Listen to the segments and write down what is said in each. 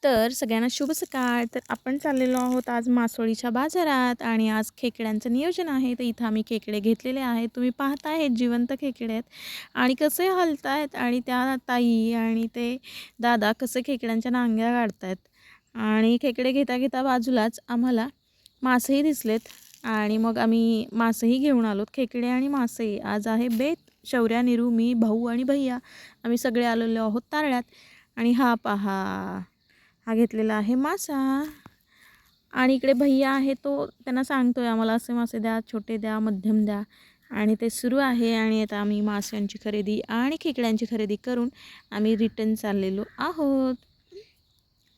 तर सगळ्यांना शुभ सकाळ. तर आपण चाललेलो आहोत आज मासोळीच्या बाजारात आणि आज खेकड्यांचं नियोजन आहे. तर इथं आम्ही खेकडे घेतलेले आहेत. तुम्ही पाहताय जिवंत खेकडे आहेत आणि कसे हलतायत आणि त्या ताई आणि ते दादा कसे खेकड्यांच्या नांग्या काढतायत. आणि खेकडे घेता घेता बाजूलाच आम्हाला मासेही दिसलेत आणि मग आम्ही मासेही घेऊन आलोत. खेकडे आणि मासे आज आहे बेत. शौर्या, निरू, मी, भाऊ आणि भैया आम्ही सगळे आलेलो आहोत तारड्यात. आणि हा पहा, हा घेतलेला आहे मासा आणि इकडे भैया आहे तो त्यांना सांगतोय आम्हाला असे मासे द्या, छोटे द्या, मध्यम द्या आणि ते सुरू आहे. आणि आता आम्ही माशांची खरेदी आणि खेकड्यांची खरेदी करून आम्ही रिटर्न चाललेलो आहोत.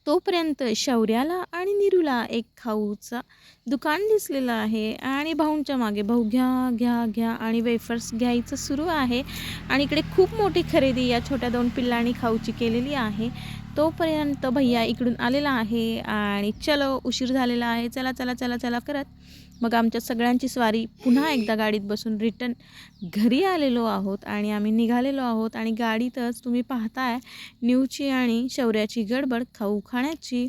तोपर्यंत शौर्याला आणि निरूला एक खाऊचं दुकान दिसलेलं आहे आणि भाऊंच्या मागे भाऊ घ्या घ्या घ्या आणि वेफर्स घ्यायचं सुरू आहे. आणि इकडे खूप मोठी खरेदी या छोट्या 2 पिल्लांनी खाऊची केलेली आहे. तोपर्यंत भैया इकडून आलेला आहे आणि चलो उशीर झालेला आहे, चला चला चला चला करत मग आमच्या सगळ्यांची स्वारी पुन्हा एकदा गाडीत बसून रिटर्न घरी आलेलो आहोत. आणि आम्ही निघालेलो आहोत आणि गाडीतच तुम्ही पाहताय न्यूची आणि शौर्याची गडबड खाऊ खाण्याची.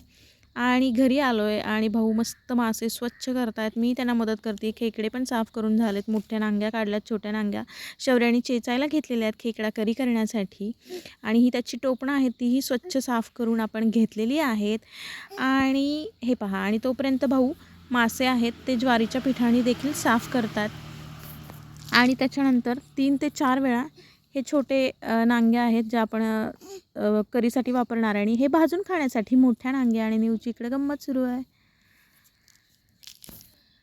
आणि घरी आलो आहे आणि भाऊ मस्त मासे स्वच्छ करतायत, मी त्यांना मदत करते. खेकडे पण साफ करून झालेत, मोठ्या नांग्या काढल्यात, छोट्या नांग्या शौर्याने चेचायला घेतलेल्या आहेत खेकडा करी करण्यासाठी. आणि ही त्याची टोपणं आहेत तीही स्वच्छ साफ करून आपण घेतलेली आहेत. आणि हे पहा, आणि तोपर्यंत भाऊ मासे आहेत ते ज्वारीच्या पिठाने देखील साफ करतात. आणि त्याच्यानंतर 3 ते 4 वेळा हे छोटे नांग्या आहेत जे आपण करीसाठी वापरणार आहे आणि हे भाजून खाण्यासाठी मोठ्या नांग्या. आणि न्यूची इकडे गंमत सुरू आहे.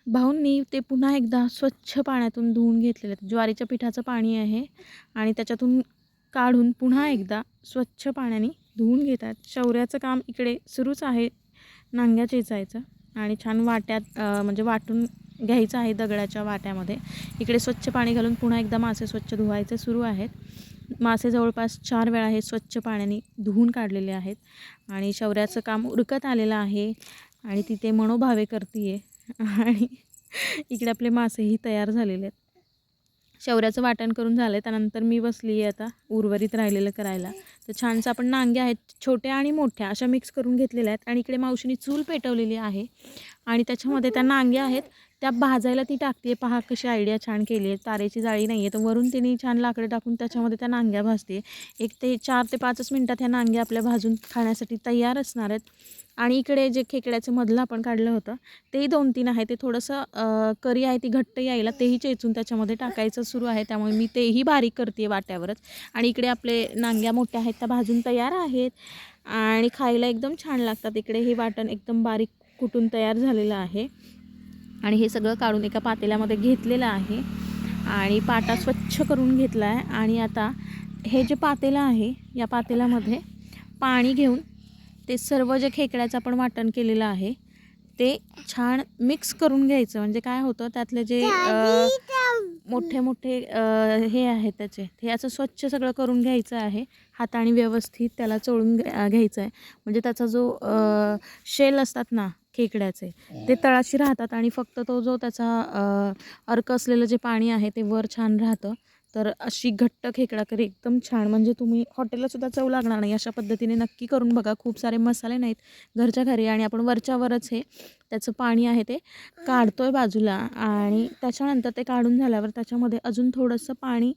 भाऊंनी ते पुन्हा एकदा स्वच्छ पाण्यातून धुवून घेतलेलं आहे. ज्वारीच्या पिठाचं पाणी आहे आणि त्याच्यातून काढून पुन्हा एकदा स्वच्छ पाण्याने धुवून घेतात. शौर्याचं काम इकडे सुरूच आहे नांग्या चेचायचं आणि छान वाट्यात म्हणजे वाटून घ्यायचं आहे दगडाच्या वाट्यामध्ये. इकडे स्वच्छ पाणी घालून पुन्हा एकदा मासे स्वच्छ धुवायचे सुरू आहेत. मासे जवळपास 4 वेळा हे स्वच्छ पाण्याने धुवून काढलेले आहेत. आणि शौर्याचं काम उरकत आलेलं आहे आणि तिथे मनोभावे करते आहे. आणि इकडे आपले मासेही तयार झालेले आहेत. शौर्याचं वाटण करून झालं आहे, त्यानंतर मी बसली आहे आता उर्वरित राहिलेलं करायला. तर छानसं आपण नांग्या आहेत छोट्या आणि मोठ्या अशा मिक्स करून घेतलेल्या आहेत. आणि इकडे मावशीने चूल पेटवलेली आहे आणि त्याच्यामध्ये त्या नांग्या आहेत त्या भाजायला ती टाकते. पहा कशी आयडिया छान केली आहे. तारेची जाळी नाही आहे तर वरून तिने छान लाकडं टाकून त्याच्यामध्ये त्या नांग्या भाजते. 4 ते 5 मिनटात ह्या नांग्या आपल्या भाजून खाण्यासाठी तयार असणार आहेत. आणि इकडे जे खेकड्याचं मधलं आपण काढलं होतं तेही 2-3 आहे. ते थोडंसं करी आहे ती घट्ट यायला तेही चेचून त्याच्यामध्ये टाकायचं सुरू आहे, त्यामुळे मी तेही बारीक करते वाट्यावरच. आणि इकडे आपले नांग्या मोठ्या आहेत त्या भाजून तयार आहेत आणि खायला एकदम छान लागतात. इकडे हे वाटण एकदम बारीक कुटून तयार झालेलं आहे आणि हे सगळं काढून एका पातेल्यामध्ये घेतलेलं आहे आणि पाटा स्वच्छ करून घेतला आहे. आणि आता हे जे पातेलं आहे या पातेल्यामध्ये पाणी घेऊन ते सर्व जे खेकड्याचं आपण वाटण केलेलं आहे ते छान मिक्स करून घ्यायचं. म्हणजे काय होतं त्यातले जे मोठे मोठे हे आहेत त्याचे हे असं स्वच्छ सगळं करून घ्यायचं आहे. हाताने व्यवस्थित त्याला चोळून घ्यायचं आहे. म्हणजे त्याचा जो शेल असतात ना खेकड्याचे ते तळाशी राहतात आणि फक्त तो जो त्याचा अर्क असलेलं जे पाणी आहे ते वर छान राहतं. तर अशी घट्ट खेकडा करी एकदम छान, म्हणजे तुम्ही हॉटेललासुद्धा चव लागणार नाही अशा पद्धतीने नक्की करून बघा. खूप सारे मसाले नाहीत घरच्या घरी आणि आपण वरच्यावरच हे त्याचं पाणी आहे ते काढतो आहे बाजूला. आणि त्याच्यानंतर ते काढून झाल्यावर त्याच्यामध्ये अजून थोडंसं पाणी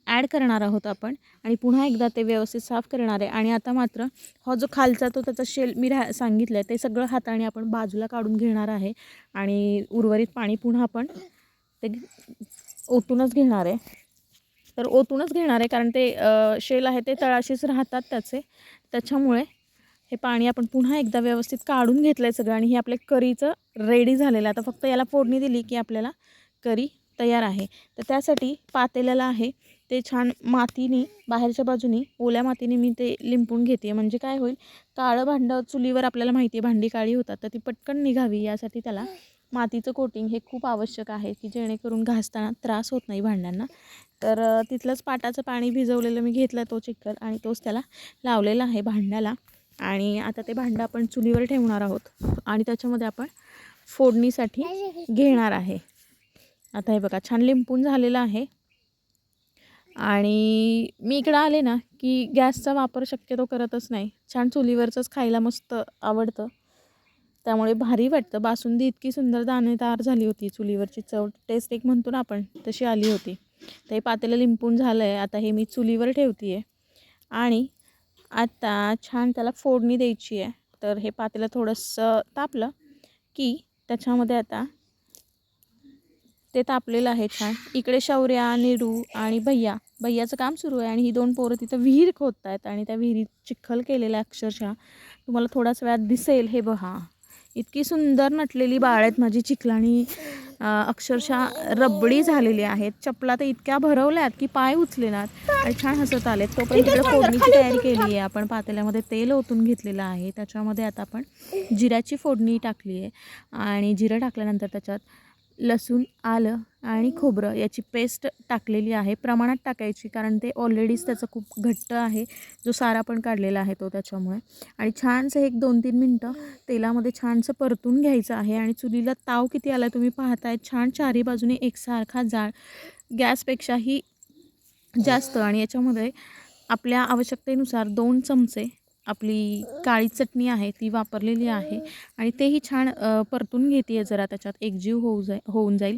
ॲड करणार आहोत आपण आणि पुन्हा एकदा ते व्यवस्थित साफ करणार आहे. आणि आता मात्र हा जो खालचा तो त्याचा शेल मी सांगितलं आहे ते सगळं हाताने आपण बाजूला काढून घेणार आहे आणि उर्वरित पाणी पुन्हा आपण ते ओतूनच घेणार आहे. तर ओतूनच घेणार आहे कारण ते शेल आहे ते तळाशीच राहतात त्याच्यामुळे हे पाणी आपण पुन्हा एकदा व्यवस्थित काढून घेतलं आहे सगळं. आणि हे आपले करीचं रेडी झालेलं आहे. आता फक्त याला फोडणी दिली की आपल्याला करी तयार आहे. तर त्यासाठी पातेल्याला आहे ते छान मातीने बाहेरच्या बाजूनी ओल्या मातीने मी ते लिंपून घेते. म्हणजे काय होईल, काळं भांडं चुलीवर आपल्याला माहिती आहे भांडी काळी होतात तर ती पटकन निघावी यासाठी त्याला मातीचं कोटिंग हे खूप आवश्यक आहे की जेणेकरून घासताना त्रास होत नाही भांड्यांना. तर तिथलंच पाटाचं पाणी भिजवलेलं मी घेतलं तो चिक्कल आणि तोच त्याला लावलेला आहे भांड्याला. आणि आता ते भांडं आपण चुलीवर ठेवणार आहोत आणि त्याच्यामध्ये आपण फोडणीसाठी घेणार आहे. आता हे बघा छान लिंपून झालेलं आहे आणि मी इकडं आले ना की गॅसचा वापर शक्यतो करतच नाही. छान चुलीवरचंच खायला मस्त आवडतं. त्यामुळे भारी वाटतं. बासुंदी इतकी सुंदर दाणेदार झाली होती. चुलीवरची चव टेस्ट एक म्हणतो ना आपण तशी आली होती. तर हे पातेलं लिंपून झालं आहे. आता हे मी चुलीवर ठेवते आहे आणि आता छान त्याला फोडणी द्यायची आहे. तर हे पातेलं थोडंसं तापलं की त्याच्यामध्ये आता ते तापलेलं आहे छान. इकडे शौर्या, निरू आणि भैयाचं काम सुरू आहे आणि ही 2 पोरं तिथं विहीर खोदत आहेत आणि त्या विहिरीत चिखल केलेला अक्षरशः तुम्हाला थोड्याच वेळात दिसेल. हे बघा, इतकी सुंदर नटलेली बाळ आहेत माझी चिखलानी, अक्षरशः रबडी झालेली आहेत. चपला तर इतक्या भरवल्यात की पाय उचलेनात आणि छान हसत आलेत. तोपर्यंत तिकडे फोडणीची तयारी केली आहे आपण. पातेल्यामध्ये तेल ओतून घेतलेलं आहे. त्याच्यामध्ये आता आपण जिऱ्याची फोडणी टाकली आहे आणि जिरं टाकल्यानंतर त्याच्यात लसूण, आलं आणि खोबरं याची पेस्ट टाकलेली आहे. प्रमाणात टाकायची कारण ते ऑलरेडीच त्याचं खूप घट्ट आहे, जो सारा पण काढलेला आहे तो त्याच्यामुळे. आणि छानसं 1-2-3 मिनटं तेलामध्ये छानसं परतून घ्यायचं आहे. आणि चुलीला ताव किती आला तुम्ही पाहताय. छान चारी बाजूने एकसारखा जाळ, गॅसपेक्षाही जास्त. आणि याच्यामध्ये आपल्या आवश्यकतेनुसार 2 चमचे आपली काळी चटणी आहे ती वापरलेली आहे आणि तेही छान परतून घेते आहे. जरा त्याच्यात एकजीव होऊन जाईल.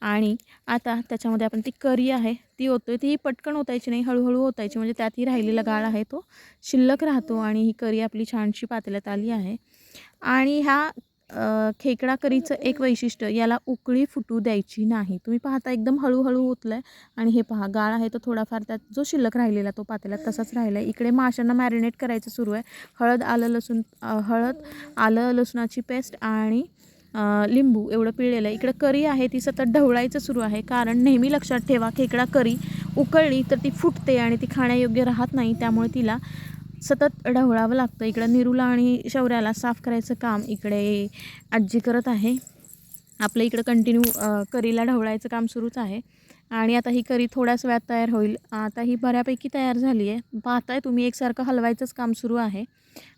आणि आता त्याच्यामध्ये आपण ती करी आहे ती ओतोय. ती पटकन ओतायची नाही, हळूहळू ओतायची म्हणजे त्यातही राहिलेला गाळ आहे तो शिल्लक राहतो. आणि ही करी आपली छानशी पातेल्यात आली आहे. आणि ह्या खेकडा करीचं एक वैशिष्ट्य, याला उकळी फुटू द्यायची नाही. तुम्ही पाहता एकदम हळूहळू ओतलं आहे आणि हे पहा गाळ आहे तो थोडाफार त्यात जो शिल्लक राहिलेला तो पातेल्यात तसाच राहिला आहे. इकडे माशांना मॅरिनेट करायचं सुरू आहे. हळद, आलं लसूणाची पेस्ट आणि लिंबू एवढं पिळलेलं आहे. इकडे करी आहे ती सतत ढवळायचं सुरू आहे कारण नेहमी लक्षात ठेवा, खेकडा करी उकळली तर ती फुटते आणि ती खाण्यायोग्य राहत नाही. त्यामुळे तिला सतत ढवळावं लागतं. इकडं निरूला आणि शौर्याला साफ करायचं काम इकडे आजी करत आहे. आपलं इकडं कंटिन्यू करीला ढवळायचं काम सुरूच आहे. आणि आता ही करी थोड्याच वेळात तयार होईल. आता ही बऱ्यापैकी तयार झाली आहे. पाहताय तुम्ही एकसारखं हलवायचंच काम सुरू आहे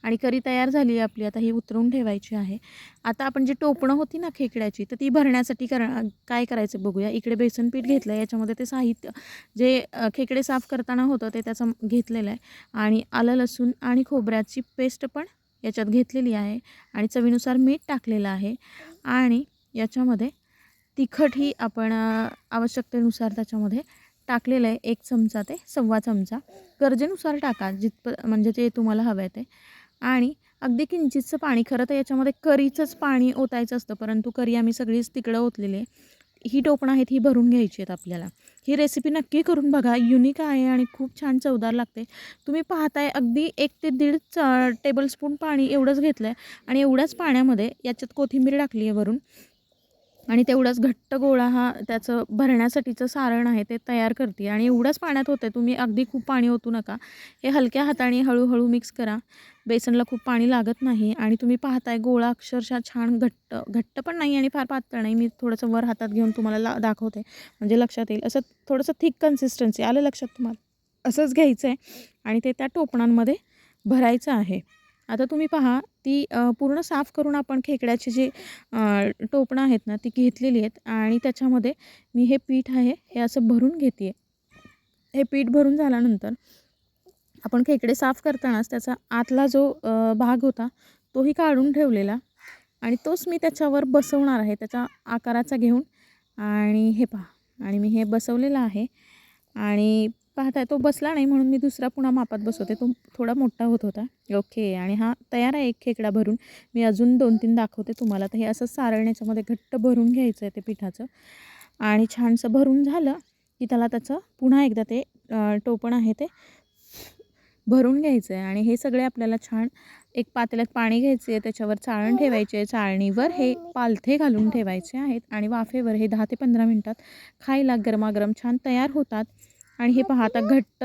आणि करी तयार झाली आहे आपली. आता ही उतरवून ठेवायची आहे. आता आपण जी टोपणं होती ना खेकड्याची, तर ती भरण्यासाठी काय करायचं बघूया. इकडे बेसन पीठ घेतलं आहे. याच्यामध्ये ते साहित्य जे खेकडे साफ करताना होतं ते त्याचं घेतलेलं आहे. आणि आलं, लसूण आणि खोबऱ्याची पेस्ट पण याच्यात घेतलेली आहे. आणि चवीनुसार मीठ टाकलेलं आहे. आणि याच्यामध्ये तिखटही आपण आवश्यकतेनुसार त्याच्यामध्ये टाकलेलं आहे. 1 चमचा ते 1.25 चमचा गरजेनुसार टाका, म्हणजे ते तुम्हाला हवं आहे ते. आणि अगदी किंचितचं पाणी, खरं तर याच्यामध्ये करीचंच पाणी ओतायचं असतं परंतु करी आम्ही सगळीच तिकडं ओतलेली आहे. ही टोपणं आहेत ही भरून घ्यायची आहेत आपल्याला. ही रेसिपी नक्की करून बघा, युनिक आहे आणि खूप छान चवदार लागते. तुम्ही पाहताय अगदी 1 ते 1.5 टेबलस्पून पाणी एवढंच घेतलं आहे आणि एवढ्याच पाण्यामध्ये याच्यात कोथिंबीर टाकली आहे वरून. आणि तेवढाच घट्ट गोळा हा त्याचं भरण्यासाठीचं सारण आहे ते तयार करते. आणि एवढंच पाण्यात होतं, तुम्ही अगदी खूप पाणी ओतू नका. हे हलक्या हाताने हळूहळू मिक्स करा. बेसनला खूप पाणी लागत नाही. आणि तुम्ही पाहताय गोळा अक्षरशः छान घट्ट पण नाही आणि फार पातळ नाही. मी थोडंसं वर हातात घेऊन तुम्हाला दाखवते म्हणजे लक्षात येईल. असं थोडंसं थिक कन्सिस्टन्सी आलं लक्षात तुम्हाला. असंच घ्यायचं आहे आणि ते त्या टोपणांमध्ये भरायचं आहे. आता तुम्ही पहा ती पूर्ण साफ करून आपण खेकड्याची जी टोपणं आहेत ना ती घेतलेली आहेत. आणि त्याच्यामध्ये मी हे पीठ आहे हे असं भरून घेते आहे. हे पीठ भरून झाल्यानंतर आपण खेकडे साफ करतानाच त्याचा आतला जो भाग होता तोही काढून ठेवलेला आणि तोच मी त्याच्यावर बसवणार आहे त्याचा आकाराचा घेऊन. आणि हे पहा, आणि मी हे बसवलेला आहे आणि पाहताय तो बसला नाही म्हणून मी दुसरा पुन्हा मापात बसवते. तो थोडा मोठा होत होता. ओके. आणि हा तयार आहे एक खेकडा भरून. मी अजून 2-3 दाखवते तुम्हाला. तर हे असं सारण याच्यामध्ये घट्ट भरून घ्यायचं आहे ते पिठाचं. आणि छानसं भरून झालं की त्याला त्याचं पुन्हा एकदा ते टोपण आहे ते भरून घ्यायचं आहे. आणि हे सगळे आपल्याला छान एक पातेल्यात पाणी घ्यायचे आहे, त्याच्यावर चाळण ठेवायचे आहे. चाळणीवर हे पालथे घालून ठेवायचे आहेत आणि वाफेवर हे 10 ते 15 मिनटात खायला गरमागरम छान तयार होतात. आणि हे पहा आता घट्ट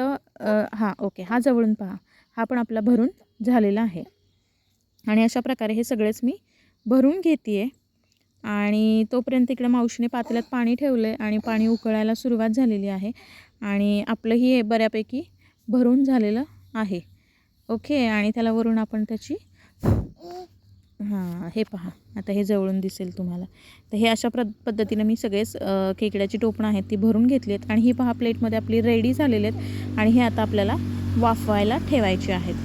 ओके, हा जवळून पहा, हा पण आपला भरून झालेला आहे. आणि अशा प्रकारे हे सगळेच मी भरून घेते आहे. आणि तोपर्यंत इकडे मावशीने पातेल्यात पाणी ठेवलं आहे आणि पाणी उकळायला सुरुवात झालेली आहे. आणि आपलंही हे बऱ्यापैकी भरून झालेलं आहे. ओके. आणि त्याला वरून आपण त्याची हे पहा, आता हे जवळून दिसेल तुम्हाला. तर हे अशा पद्धतीनं मी सगळेच खेकड्याची टोपणं आहेत ती भरून घेतली आहेत आणि ही पहा प्लेटमध्ये आपली रेडी झालेली आहेत आणि हे आता आपल्याला वाफवायला ठेवायचे आहेत.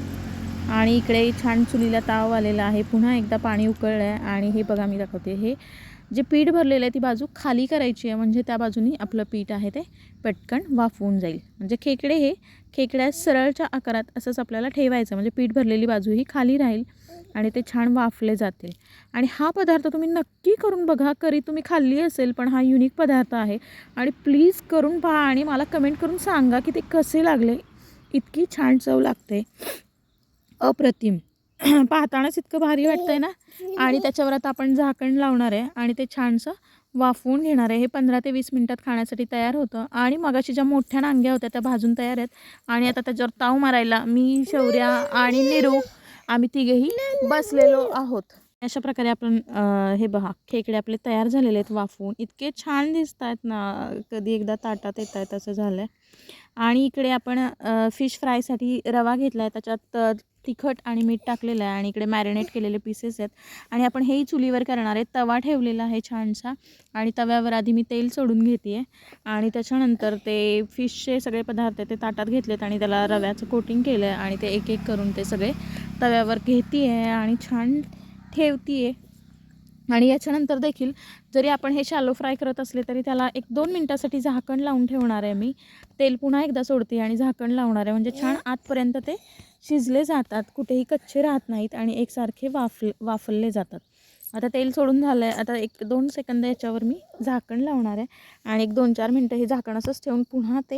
आणि इकडे छान चुलीला ताव आलेला आहे, पुन्हा एकदा पाणी उकळलं आहे आणि हे बघा मी दाखवते. हे जे पीठ भरलेलं आहे ती बाजू खाली करायची आहे, म्हणजे त्या बाजूनी आपलं पीठ आहे ते पटकन वाफवून जाईल. म्हणजे खेकडे हे खेकड्या सरळच्या आकारात असंच आपल्याला ठेवायचं, म्हणजे पीठ भरलेली बाजू ही खाली राहील आणि ते छान वाफले जातील. आणि हा पदार्थ तुम्ही नक्की करून बघा. करी तुम्ही खाल्ली असेल, पण हा युनिक पदार्थ आहे आणि प्लीज करून पहा आणि मला कमेंट करून सांगा की ते कसे लागले. इतकी छान चव लागते, अप्रतिम. पाहतानाच इतकं भारी वाटतंय ना. आणि त्याच्यावर आता आपण झाकण लावणार आहे आणि ते छानसं वाफवून घेणार आहे. हे 15 ते 20 मिनटात खाण्यासाठी तयार होतं. आणि मगाशी ज्या मोठ्या नांग्या होत्या त्या भाजून तयार आहेत आणि आता त्याच्यावर ताव मारायला मी, शौर्या आणि निरू आम्ही तिघेही बसलेलो आहोत. अशा प्रकारे आपण हे बघा खेकडे आपले तयार झालेले आहेत वाफवून. इतके छान दिसत आहेत ना, कधी एकदा ताटात येत आहेत असं झालं आहे. आणि इकडे आपण फिश फ्रायसाठी रवा घेतला आहे, त्याच्यात तिखट आणि मीठ टाकलेलं आहे आणि इकडे मॅरिनेट केलेले पीसेस आहेत. आणि आपण हेही चुलीवर करणार आहे. तवा ठेवलेला आहे छानसा आणि तव्यावर आधी मी तेल सोडून घेते आहे आणि त्याच्यानंतर ते फिशचे सगळे पदार्थ ते ताटात घेतलेत आणि त्याला रव्याचं कोटिंग केलं आहे आणि ते एक एक करून ते सगळे तव्यावर घेते आहे आणि छान ठेवते आहे. आणि याच्यानंतर देखील जरी आपण हे शॅलो फ्राय करत असले तरी त्याला 1-2 मिनटासाठी झाकण लावून ठेवणार आहे मी. तेल पुन्हा एकदा सोडते आणि झाकण लावणार आहे, म्हणजे छान आतपर्यंत ते शिजले जातात, कुठेही कच्चे राहत नाहीत आणि एकसारखे वाफलले जातात. आता तेल सोडून झालं आहे. आता 1-2 सेकंद याच्यावर मी झाकण लावणार आहे आणि 1-2-4 मिनटं हे झाकण असंच ठेवून पुन्हा ते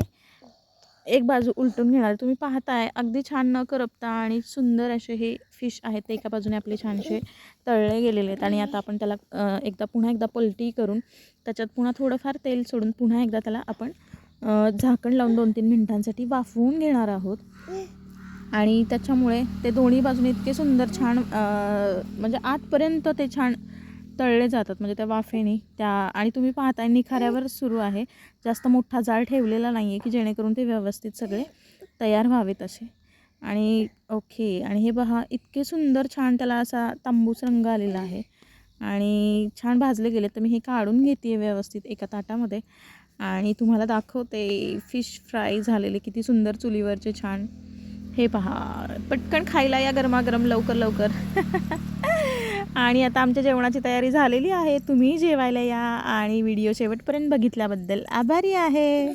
एक बाजू उलटून घेणार. तुम्ही पाहताय अगदी छान न करपता आणि सुंदर असे हे फिश आहेत ते एका बाजूने आपले छानसे तळले गेलेले आहेत. आणि आता आपण त्याला पुन्हा एकदा पलटी करून त्याच्यात पुन्हा थोडंफार तेल सोडून पुन्हा एकदा त्याला आपण झाकण लावून 2-3 मिनटांसाठी वाफवून घेणार आहोत. आणि त्याच्यामुळे ते दोन्ही बाजूने इतके सुंदर छान म्हणजे आतपर्यंत ते छान तळले जातात, म्हणजे त्या वाफेने त्या. आणि तुम्ही पाहताय निखाऱ्यावर सुरू आहे, जास्त मोठा जाळ ठेवलेला नाही आहे की जेणेकरून ते व्यवस्थित सगळे तयार व्हावेत असे. आणि ओके, आणि हे पहा इतके सुंदर छान त्याला असा तांबूस रंग आलेला आहे आणि छान भाजले गेले. तर मी हे काढून घेते व्यवस्थित एका ताटामध्ये आणि तुम्हाला दाखवते फिश फ्राय झालेले किती सुंदर चुलीवरचे छान. हे पहा पटकन खायला या गरमागरम लवकर लवकर. आणि आता आमच्या जेवणाची तयारी झालेली आहे. तुम्ही जेवायला या आणि व्हिडिओ शेवटपर्यंत बघितल्याबद्दल आभारी आहे.